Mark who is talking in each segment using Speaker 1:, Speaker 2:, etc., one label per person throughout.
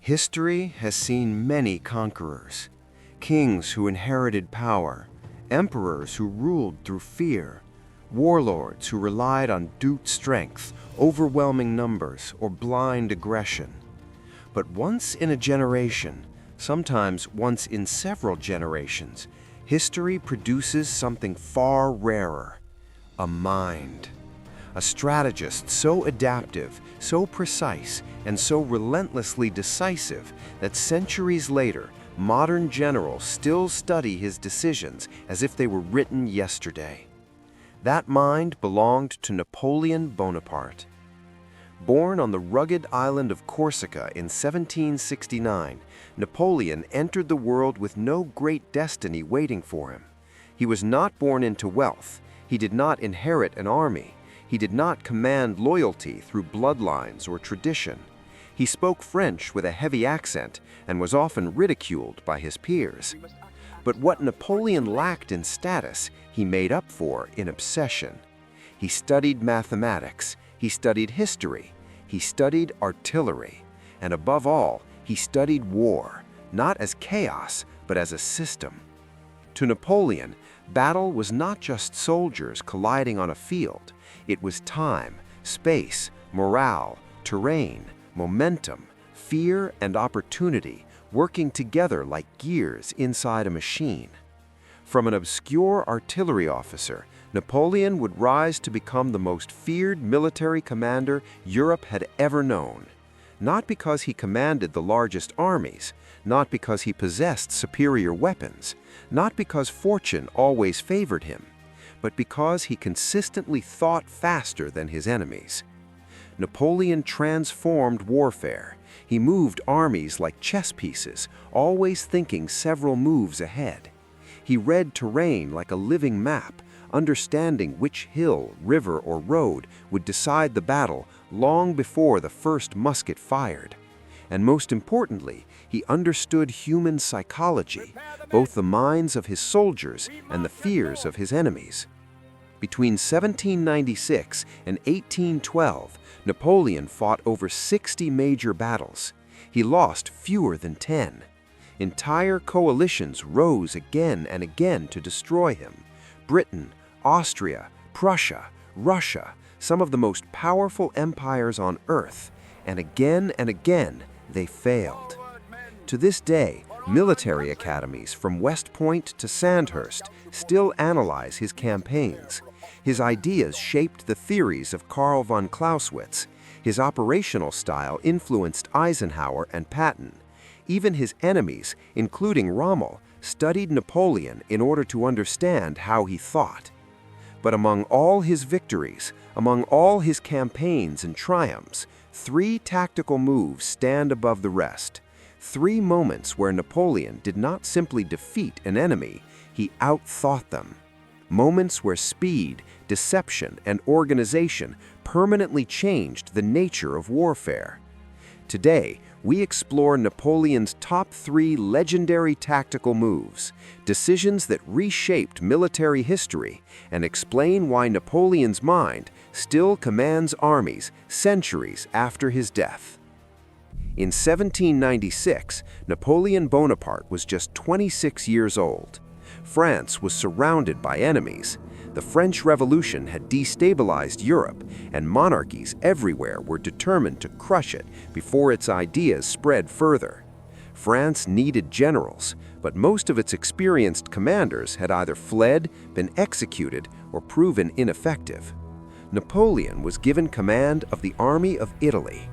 Speaker 1: History has seen many conquerors, kings who inherited power, emperors who ruled through fear, warlords who relied on brute strength, overwhelming numbers, or blind aggression. But once in a generation, sometimes once in several generations, history produces something far rarer: a mind. A strategist so adaptive, so precise, and so relentlessly decisive that centuries later, modern generals still study his decisions as if they were written yesterday. That mind belonged to Napoleon Bonaparte. Born on the rugged island of Corsica in 1769, Napoleon entered the world with no great destiny waiting for him. He was not born into wealth. He did not inherit an army. He did not command loyalty through bloodlines or tradition. He spoke French with a heavy accent and was often ridiculed by his peers. But what Napoleon lacked in status, he made up for in obsession. He studied mathematics, he studied history, he studied artillery, and above all, he studied war, not as chaos, but as a system. To Napoleon, battle was not just soldiers colliding on a field. It was time, space, morale, terrain, momentum, fear, and opportunity working together like gears inside a machine. From an obscure artillery officer, Napoleon would rise to become the most feared military commander Europe had ever known. Not because he commanded the largest armies, not because he possessed superior weapons, not because fortune always favored him, but because he consistently thought faster than his enemies. Napoleon transformed warfare. He moved armies like chess pieces, always thinking several moves ahead. He read terrain like a living map, understanding which hill, river, or road would decide the battle long before the first musket fired. And most importantly, he understood human psychology, both the minds of his soldiers and the fears of his enemies. Between 1796 and 1812, Napoleon fought over 60 major battles. He lost fewer than 10. Entire coalitions rose again and again to destroy him. Britain, Austria, Prussia, Russia, some of the most powerful empires on earth, and again they failed. To this day, military academies from West Point to Sandhurst still analyze his campaigns. His ideas shaped the theories of Karl von Clausewitz. His operational style influenced Eisenhower and Patton. Even his enemies, including Rommel, studied Napoleon in order to understand how he thought. But among all his victories, among all his campaigns and triumphs, 3 tactical moves stand above the rest. 3 moments where Napoleon did not simply defeat an enemy, he outthought them. Moments where speed, deception, and organization permanently changed the nature of warfare. Today, we explore Napoleon's top 3 legendary tactical moves, decisions that reshaped military history, and explain why Napoleon's mind still commands armies centuries after his death. In 1796, Napoleon Bonaparte was just 26 years old. France was surrounded by enemies. The French Revolution had destabilized Europe, and monarchies everywhere were determined to crush it before its ideas spread further. France needed generals, but most of its experienced commanders had either fled, been executed, or proven ineffective. Napoleon was given command of the Army of Italy.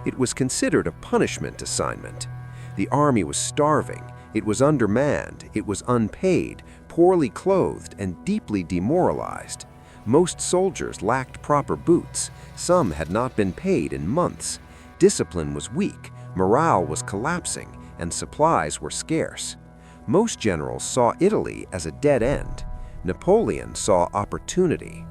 Speaker 1: It was considered a punishment assignment. The army was starving, it was undermanned, it was unpaid, poorly clothed, and deeply demoralized. Most soldiers lacked proper boots. Some had not been paid in months. Discipline was weak, morale was collapsing, and supplies were scarce. Most generals saw Italy as a dead end. Napoleon saw opportunity.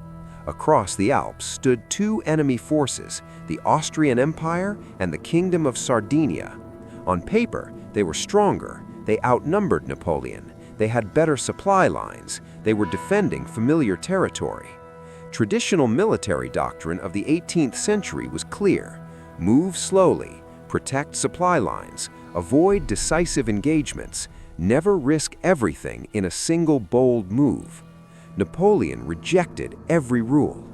Speaker 1: Across the Alps stood 2 enemy forces, the Austrian Empire and the Kingdom of Sardinia. On paper, they were stronger. They outnumbered Napoleon. They had better supply lines. They were defending familiar territory. Traditional military doctrine of the 18th century was clear: move slowly, Protect supply lines, avoid decisive engagements, never risk everything in a single bold move. Napoleon rejected every rule.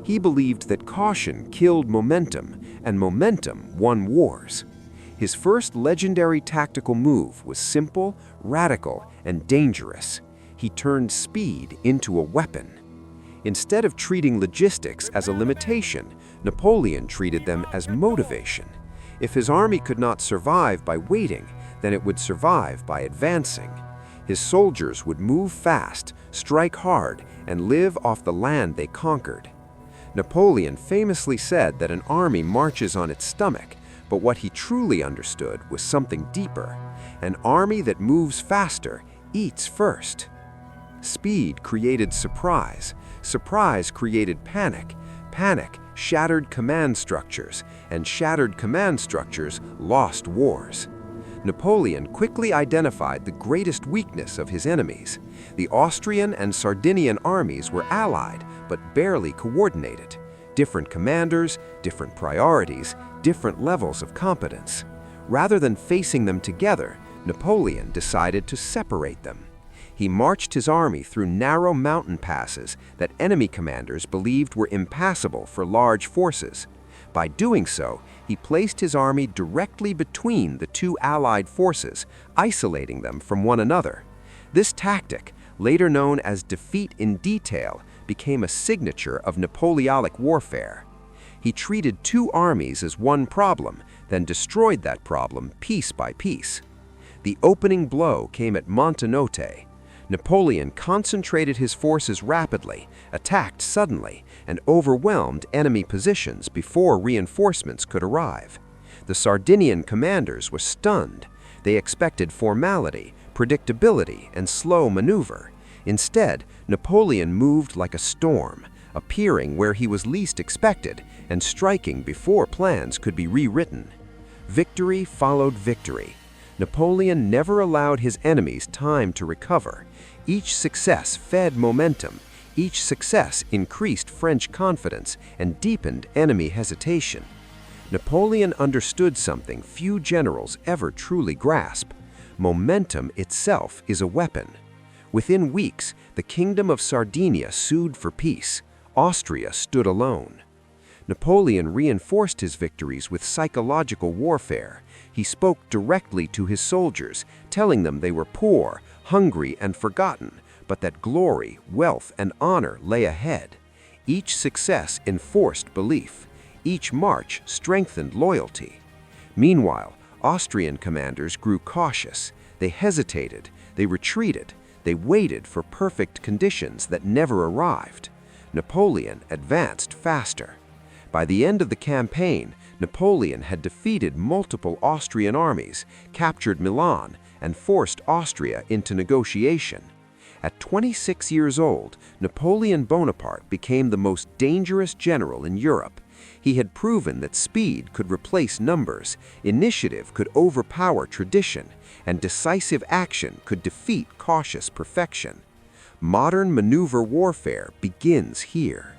Speaker 1: He believed that caution killed momentum, and momentum won wars. His first legendary tactical move was simple, radical, and dangerous. He turned speed into a weapon. Instead of treating logistics as a limitation, Napoleon treated them as motivation. If his army could not survive by waiting, then it would survive by advancing. His soldiers would move fast, strike hard, and live off the land they conquered. Napoleon famously said that an army marches on its stomach, but what he truly understood was something deeper. An army that moves faster eats first. Speed created surprise. Surprise created panic. Panic shattered command structures, and shattered command structures lost wars. Napoleon quickly identified the greatest weakness of his enemies. The Austrian and Sardinian armies were allied, but barely coordinated. Different commanders, different priorities, different levels of competence. Rather than facing them together, Napoleon decided to separate them. He marched his army through narrow mountain passes that enemy commanders believed were impassable for large forces. By doing so, he placed his army directly between the two allied forces, isolating them from one another. This tactic, later known as defeat in detail, became a signature of Napoleonic warfare. He treated two armies as one problem, then destroyed that problem piece by piece. The opening blow came at Montenotte. Napoleon concentrated his forces rapidly, attacked suddenly, and overwhelmed enemy positions before reinforcements could arrive. The Sardinian commanders were stunned. They expected formality, predictability, and slow maneuver. Instead, Napoleon moved like a storm, appearing where he was least expected and striking before plans could be rewritten. Victory followed victory. Napoleon never allowed his enemies time to recover. Each success fed momentum. Each success increased French confidence and deepened enemy hesitation. Napoleon understood something few generals ever truly grasp. Momentum itself is a weapon. Within weeks, the Kingdom of Sardinia sued for peace. Austria stood alone. Napoleon reinforced his victories with psychological warfare. He spoke directly to his soldiers, telling them they were poor, hungry, and forgotten, but that glory, wealth, and honor lay ahead. Each success enforced belief. Each march strengthened loyalty. Meanwhile, Austrian commanders grew cautious. They hesitated. They retreated. They waited for perfect conditions that never arrived. Napoleon advanced faster. By the end of the campaign, Napoleon had defeated multiple Austrian armies, captured Milan, and forced Austria into negotiation. At 26 years old, Napoleon Bonaparte became the most dangerous general in Europe. He had proven that speed could replace numbers, initiative could overpower tradition, and decisive action could defeat cautious perfection. Modern maneuver warfare begins here.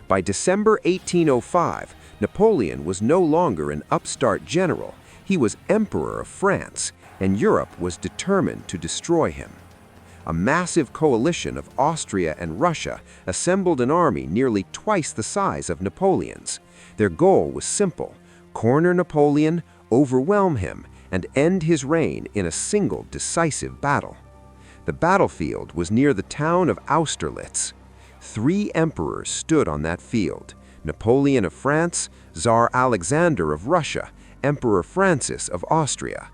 Speaker 1: By December 1805, Napoleon was no longer an upstart general. He was Emperor of France, and Europe was determined to destroy him. A massive coalition of Austria and Russia assembled an army nearly twice the size of Napoleon's. Their goal was simple: corner Napoleon, overwhelm him, and end his reign in a single decisive battle. The battlefield was near the town of Austerlitz. 3 emperors stood on that field: Napoleon of France, Tsar Alexander of Russia, Emperor Francis of Austria.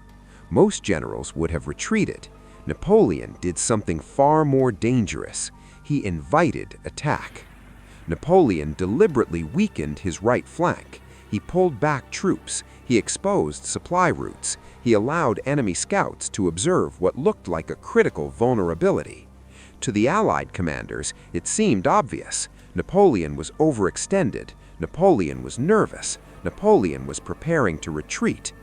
Speaker 1: Most generals would have retreated. Napoleon did something far more dangerous. He invited attack. Napoleon deliberately weakened his right flank. He pulled back troops. He exposed supply routes. He allowed enemy scouts to observe what looked like a critical vulnerability. To the Allied commanders, it seemed obvious. Napoleon was overextended. Napoleon was nervous. Napoleon was preparing to retreat.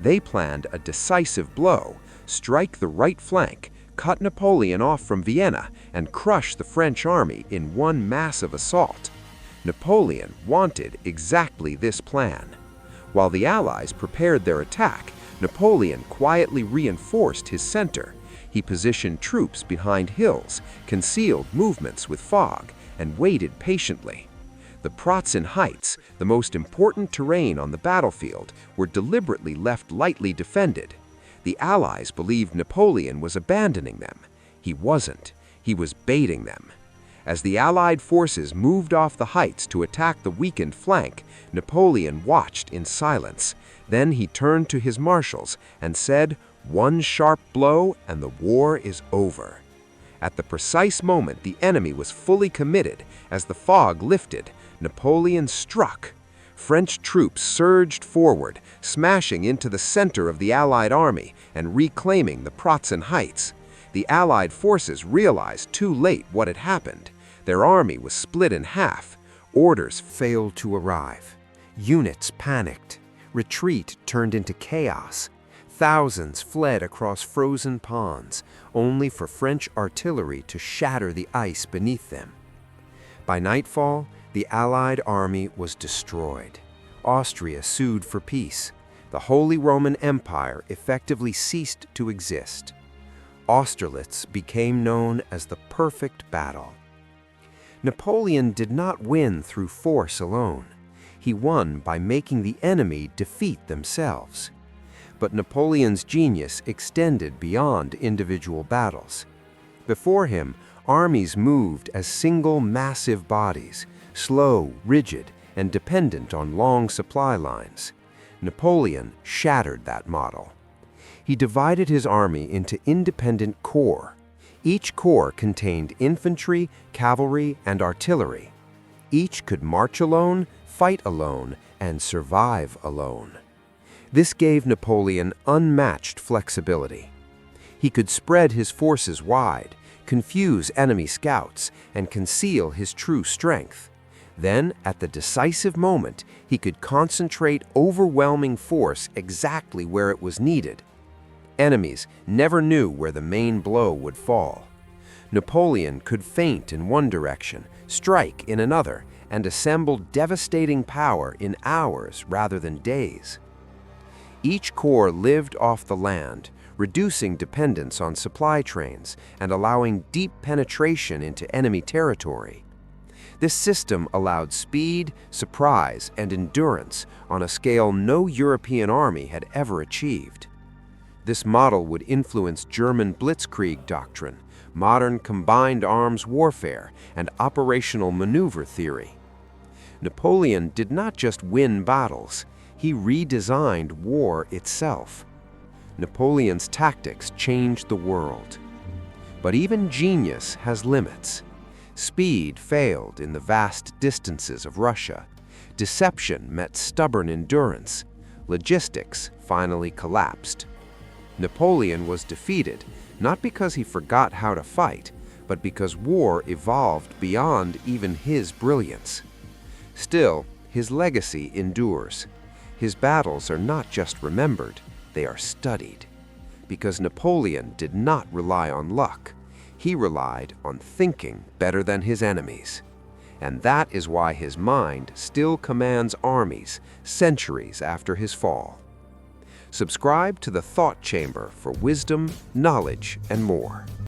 Speaker 1: They planned a decisive blow: strike the right flank, cut Napoleon off from Vienna, and crush the French army in one massive assault. Napoleon wanted exactly this plan. While the Allies prepared their attack, Napoleon quietly reinforced his center. He positioned troops behind hills, concealed movements with fog, and waited patiently. The Pratzen Heights, the most important terrain on the battlefield, were deliberately left lightly defended. The Allies believed Napoleon was abandoning them. He wasn't. He was baiting them. As the Allied forces moved off the heights to attack the weakened flank, Napoleon watched in silence. Then he turned to his marshals and said, "One sharp blow and the war is over." At the precise moment the enemy was fully committed, as the fog lifted, Napoleon struck. French troops surged forward, smashing into the center of the Allied army and reclaiming the Pratzen Heights. The Allied forces realized too late what had happened. Their army was split in half. Orders failed to arrive. Units panicked. Retreat turned into chaos. Thousands fled across frozen ponds, only for French artillery to shatter the ice beneath them. By nightfall, the Allied army was destroyed. Austria sued for peace. The Holy Roman Empire effectively ceased to exist. Austerlitz became known as the perfect battle. Napoleon did not win through force alone. He won by making the enemy defeat themselves. But Napoleon's genius extended beyond individual battles. Before him, armies moved as single massive bodies, slow, rigid, and dependent on long supply lines. Napoleon shattered that model. He divided his army into independent corps. Each corps contained infantry, cavalry, and artillery. Each could march alone, fight alone, and survive alone. This gave Napoleon unmatched flexibility. He could spread his forces wide, confuse enemy scouts, and conceal his true strength. Then, at the decisive moment, he could concentrate overwhelming force exactly where it was needed. Enemies never knew where the main blow would fall. Napoleon could feint in one direction, strike in another, and assemble devastating power in hours rather than days. Each corps lived off the land, reducing dependence on supply trains and allowing deep penetration into enemy territory. This system allowed speed, surprise, and endurance on a scale no European army had ever achieved. This model would influence German blitzkrieg doctrine, modern combined arms warfare, and operational maneuver theory. Napoleon did not just win battles, he redesigned war itself. Napoleon's tactics changed the world. But even genius has limits. Speed failed in the vast distances of Russia. Deception met stubborn endurance. Logistics finally collapsed. Napoleon was defeated, not because he forgot how to fight, but because war evolved beyond even his brilliance. Still, his legacy endures. His battles are not just remembered, they are studied. Because Napoleon did not rely on luck. He relied on thinking better than his enemies. And that is why his mind still commands armies centuries after his fall. Subscribe to the Thought Chamber for wisdom, knowledge, and more.